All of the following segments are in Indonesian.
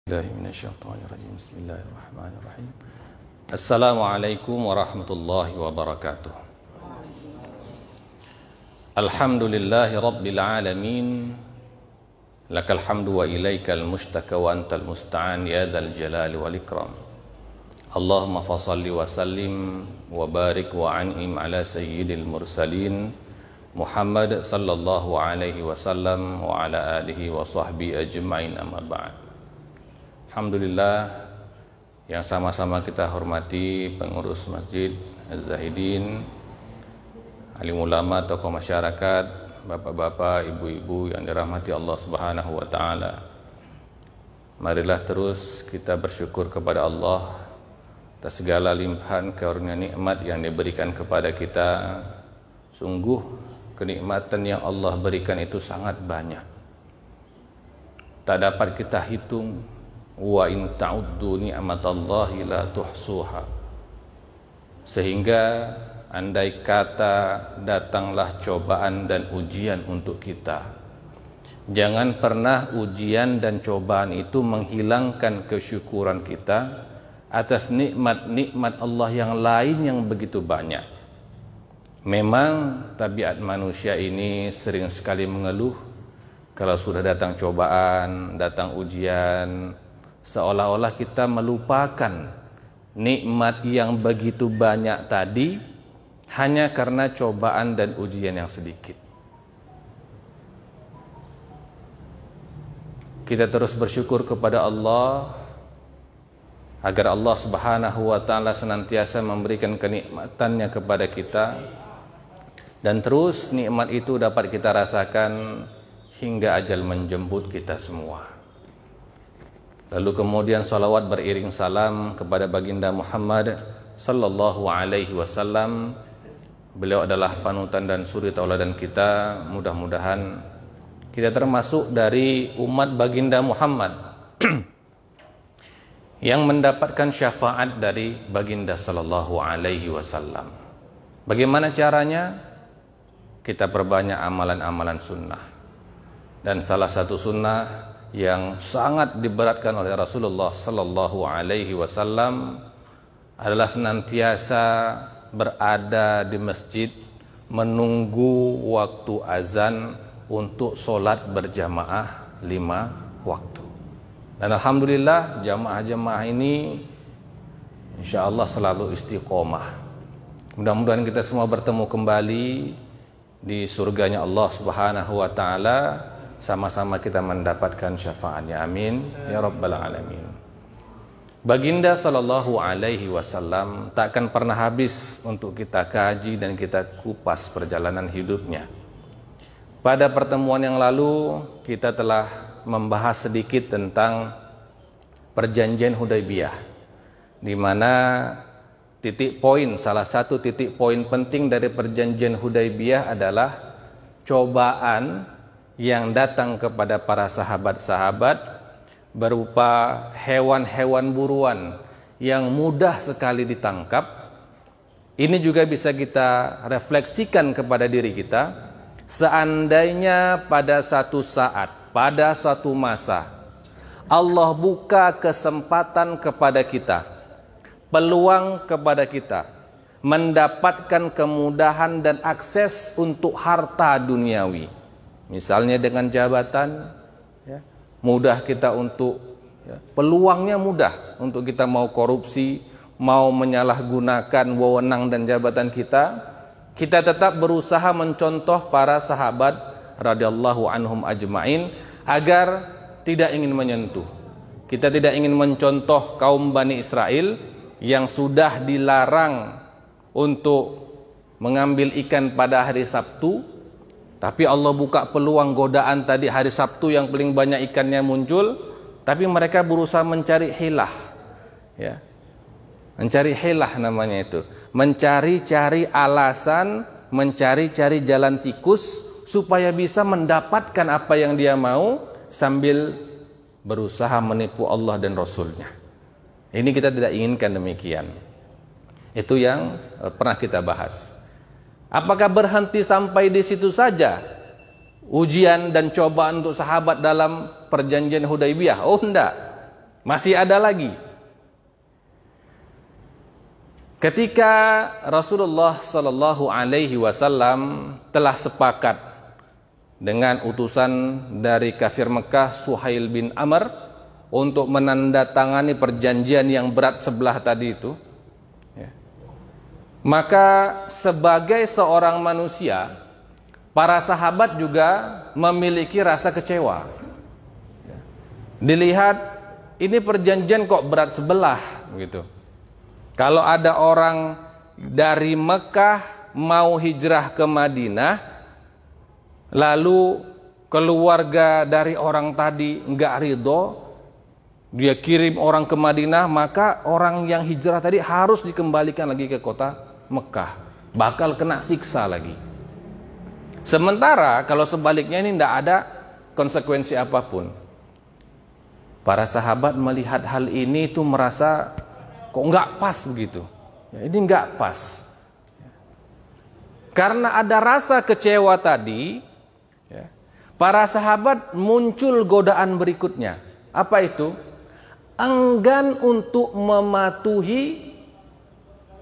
Bismillahirrahmanirrahim. Assalamualaikum warahmatullahi wabarakatuh. Alhamdulillahi rabbil alamin. Lakal hamdu wa ilaikal mushtaka wa antal musta'an ya dzal jalali wal ikram. Allahumma fasalli wa sallim wa barik wa an'im ala sayyidil mursalin Muhammad sallallahu alaihi wasallam wa ala alihi wa sahbihi ajma'in, amma ba'd. Alhamdulillah, yang sama-sama kita hormati pengurus Masjid Az-Zahidin, alim ulama, tokoh masyarakat, bapak-bapak, ibu-ibu yang dirahmati Allah Subhanahu wa taala. Marilah terus kita bersyukur kepada Allah atas segala limpahan karunia nikmat yang diberikan kepada kita. Sungguh kenikmatan yang Allah berikan itu sangat banyak, tak dapat kita hitung. Wa in ta'uddu ni'matallahi la tuhsuha. Sehingga andai kata datanglah cobaan dan ujian untuk kita, jangan pernah ujian dan cobaan itu menghilangkan kesyukuran kita atas nikmat-nikmat Allah yang lain yang begitu banyak. Memang tabiat manusia ini sering sekali mengeluh kalau sudah datang cobaan, datang ujian, seolah-olah kita melupakan nikmat yang begitu banyak tadi hanya karena cobaan dan ujian yang sedikit. Kita terus bersyukur kepada Allah agar Allah Subhanahu wa taala senantiasa memberikan kenikmatannya kepada kita, dan terus nikmat itu dapat kita rasakan hingga ajal menjemput kita semua. Lalu kemudian salawat beriring salam kepada baginda Muhammad sallallahu alaihi wasallam. Beliau adalah panutan dan suri tauladan kita. Mudah-mudahan kita termasuk dari umat baginda Muhammad yang mendapatkan syafaat dari baginda sallallahu alaihi wasallam. Bagaimana caranya? Kita perbanyak amalan-amalan sunnah. Dan salah satu sunnah yang sangat diberatkan oleh Rasulullah sallallahu alaihi wasallam adalah senantiasa berada di masjid menunggu waktu azan untuk sholat berjamaah 5 waktu. Dan alhamdulillah jamaah-jamaah ini insyaallah selalu istiqomah. Mudah-mudahan kita semua bertemu kembali di surganya Allah Subhanahu wa taala, sama-sama kita mendapatkan syafaatnya, amin ya rabbal alamin. Baginda sallallahu alaihi wasallam takkan pernah habis untuk kita kaji dan kita kupas perjalanan hidupnya. Pada pertemuan yang lalu kita telah membahas sedikit tentang perjanjian Hudaybiyah, di mana salah satu titik poin penting dari perjanjian Hudaybiyah adalah cobaan yang datang kepada para sahabat-sahabat berupa hewan-hewan buruan yang mudah sekali ditangkap. Ini juga bisa kita refleksikan kepada diri kita. Seandainya pada satu saat, pada satu masa, Allah buka kesempatan kepada kita, peluang kepada kita mendapatkan kemudahan dan akses untuk harta duniawi, misalnya dengan jabatan, ya, mudah kita untuk, ya, peluangnya mudah untuk kita mau korupsi, mau menyalahgunakan wewenang dan jabatan kita. Kita tetap berusaha mencontoh para sahabat radhiyallahu anhum ajma'in agar tidak ingin menyentuh. Kita tidak ingin mencontoh kaum Bani Israel yang sudah dilarang untuk mengambil ikan pada hari Sabtu, tapi Allah buka peluang godaan tadi hari Sabtu yang paling banyak ikannya muncul, tapi mereka berusaha mencari hilah, ya, mencari hilah namanya itu, mencari-cari alasan, mencari-cari jalan tikus supaya bisa mendapatkan apa yang dia mau sambil berusaha menipu Allah dan Rasulnya. Ini kita tidak inginkan demikian. Itu yang pernah kita bahas. Apakah berhenti sampai di situ saja ujian dan cobaan untuk sahabat dalam perjanjian Hudaybiyah? Oh enggak. Masih ada lagi. Ketika Rasulullah Sallallahu Alaihi Wasallam telah sepakat dengan utusan dari kafir Mekah Suhail bin Amr untuk menandatangani perjanjian yang berat sebelah tadi itu, maka sebagai seorang manusia, para sahabat juga memiliki rasa kecewa. Dilihat ini perjanjian kok berat sebelah begitu. Kalau ada orang dari Mekah mau hijrah ke Madinah, lalu keluarga dari orang tadi enggak ridho, dia kirim orang ke Madinah, maka orang yang hijrah tadi harus dikembalikan lagi ke kota Mekah, bakal kena siksa lagi. Sementara kalau sebaliknya ini tidak ada konsekuensi apapun. Para sahabat melihat hal ini itu merasa kok nggak pas begitu. Ya, ini nggak pas. Karena ada rasa kecewa tadi, ya, para sahabat muncul godaan berikutnya. Apa itu? Enggan untuk mematuhi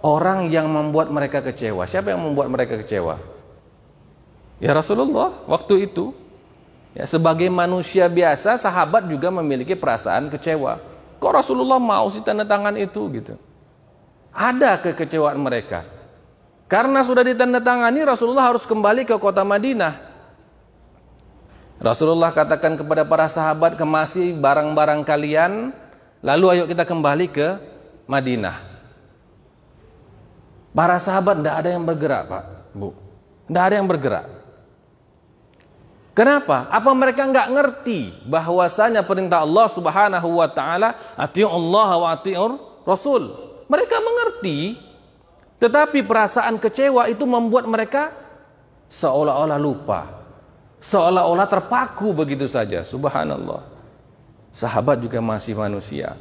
orang yang membuat mereka kecewa. Siapa yang membuat mereka kecewa? Ya Rasulullah waktu itu. Ya, sebagai manusia biasa, sahabat juga memiliki perasaan kecewa. Kok Rasulullah mau sih tanda tangan itu gitu? Ada kekecewaan mereka. Karena sudah ditandatangani, Rasulullah harus kembali ke kota Madinah. Rasulullah katakan kepada para sahabat, kemasi barang-barang kalian, lalu ayo kita kembali ke Madinah. Para sahabat tidak ada yang bergerak, Pak, Bu. Tidak ada yang bergerak. Kenapa? Apa mereka nggak ngerti bahwasanya perintah Allah Subhanahu wa taala, atii'u Allah wa atii'ur Rasul. Mereka mengerti, tetapi perasaan kecewa itu membuat mereka seolah-olah lupa, seolah-olah terpaku begitu saja. Subhanallah. Sahabat juga masih manusia.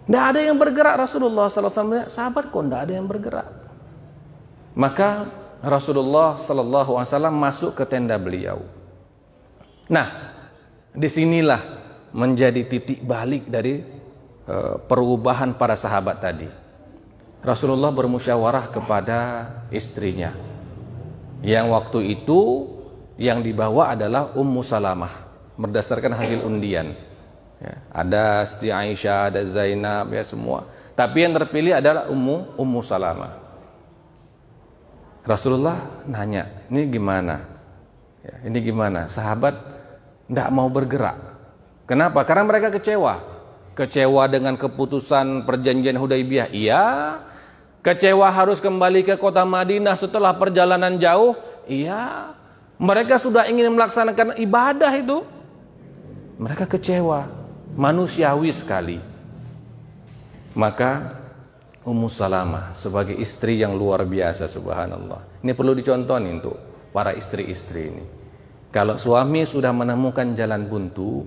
Tidak ada yang bergerak. Rasulullah SAW, sahabat kok tidak ada yang bergerak. Maka Rasulullah SAW masuk ke tenda beliau. Nah, disinilah menjadi titik balik dari perubahan para sahabat tadi. Rasulullah bermusyawarah kepada istrinya, yang waktu itu yang dibawa adalah Ummu Salamah berdasarkan hasil undian. Ya, ada Siti Aisyah, ada Zainab, ya semua. Tapi yang terpilih adalah Ummu Salamah. Rasulullah nanya, ini gimana? Ya, ini gimana? Sahabat tidak mau bergerak. Kenapa? Karena mereka kecewa. Kecewa dengan keputusan perjanjian Hudaibiyah. Iya. Kecewa harus kembali ke kota Madinah setelah perjalanan jauh. Iya. Mereka sudah ingin melaksanakan ibadah itu. Mereka kecewa. Manusiawi sekali. Maka Ummu Salamah sebagai istri yang luar biasa, subhanallah. Ini perlu dicontohin untuk para istri-istri ini. Kalau suami sudah menemukan jalan buntu,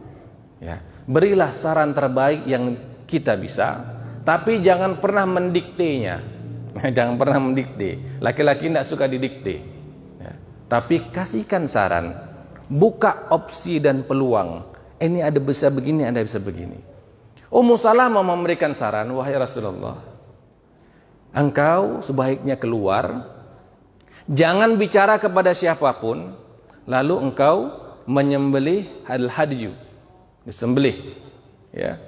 ya, berilah saran terbaik yang kita bisa, tapi jangan pernah mendiktenya. Jangan pernah mendikte. Laki-laki tidak suka didikte. Ya, tapi kasihkan saran, buka opsi dan peluang. Ini ada bisa begini, ada bisa begini. Ummu Salamah memberikan saran, wahai Rasulullah, engkau sebaiknya keluar, jangan bicara kepada siapapun, lalu engkau menyembelih hadyu, disembelih, ya,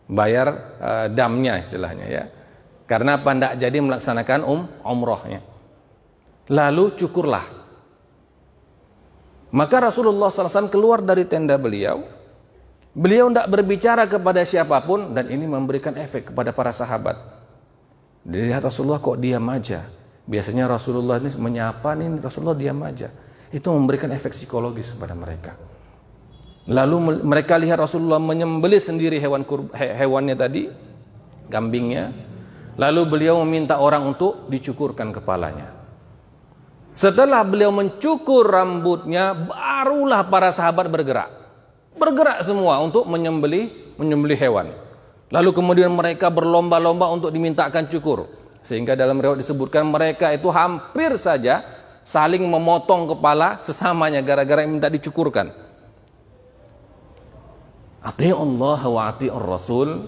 bayar damnya istilahnya, ya, karena apa? Tidak jadi melaksanakan umrohnya. Lalu cukurlah. Maka Rasulullah SAW keluar dari tenda beliau. Beliau tidak berbicara kepada siapapun, dan ini memberikan efek kepada para sahabat. Dilihat Rasulullah kok diam aja. Biasanya Rasulullah ini menyapa, nih Rasulullah diam aja. Itu memberikan efek psikologis kepada mereka. Lalu mereka lihat Rasulullah menyembelih sendiri hewannya tadi, kambingnya. Lalu beliau meminta orang untuk dicukurkan kepalanya. Setelah beliau mencukur rambutnya, barulah para sahabat bergerak. Bergerak semua untuk menyembelih hewan. Lalu kemudian mereka berlomba-lomba untuk dimintakan cukur. Sehingga dalam riwayat disebutkan mereka itu hampir saja saling memotong kepala sesamanya gara-gara minta dicukurkan. Ati'ullah wa ati'ur Rasul,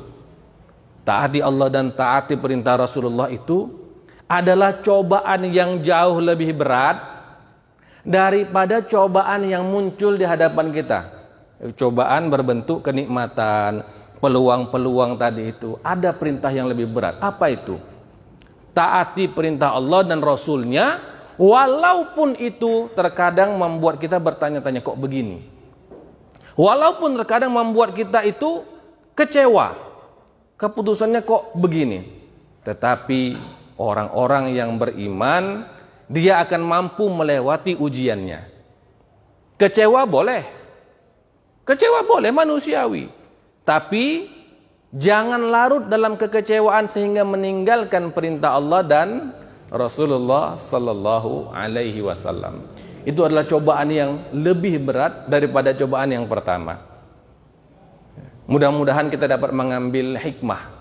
taati Allah dan taati perintah Rasulullah itu adalah cobaan yang jauh lebih berat daripada cobaan yang muncul di hadapan kita. Cobaan berbentuk kenikmatan, peluang-peluang tadi itu. Ada perintah yang lebih berat. Apa itu? Taati perintah Allah dan Rasulnya, walaupun itu terkadang membuat kita bertanya-tanya, kok begini? Walaupun terkadang membuat kita itu kecewa, keputusannya kok begini. Tetapi orang-orang yang beriman, dia akan mampu melewati ujiannya. Kecewa boleh, manusiawi. Tapi jangan larut dalam kekecewaan sehingga meninggalkan perintah Allah dan Rasulullah sallallahu alaihi wasallam. Itu adalah cobaan yang lebih berat daripada cobaan yang pertama. Mudah-mudahan kita dapat mengambil hikmah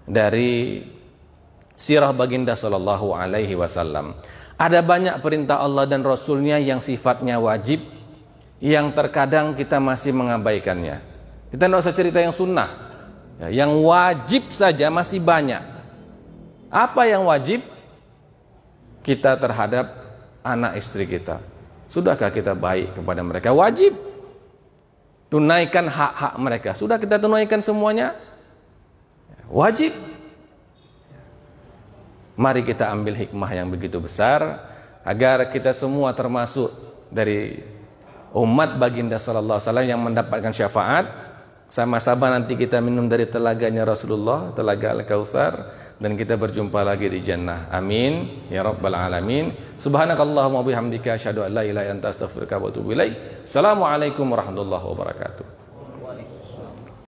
dari sirah baginda sallallahu alaihi wasallam. Ada banyak perintah Allah dan Rasulnya yang sifatnya wajib, yang terkadang kita masih mengabaikannya. Kita tidak usah cerita yang sunnah, yang wajib saja masih banyak. Apa yang wajib? Kita terhadap anak istri kita, sudahkah kita baik kepada mereka? Wajib. Tunaikan hak-hak mereka. Sudah kita tunaikan semuanya? Wajib. Mari kita ambil hikmah yang begitu besar agar kita semua termasuk dari umat baginda sallallahu alaihi wasallam yang mendapatkan syafaat. Sama-sama nanti kita minum dari telaganya Rasulullah, telaga Al-Kautsar, dan kita berjumpa lagi di jannah. Amin ya rabbal alamin. Subhanakallahumma bihamdika asyhadu an la ilaha illa anta astaghfiruka wa atubu ilaik. Assalamualaikum warahmatullahi wabarakatuh.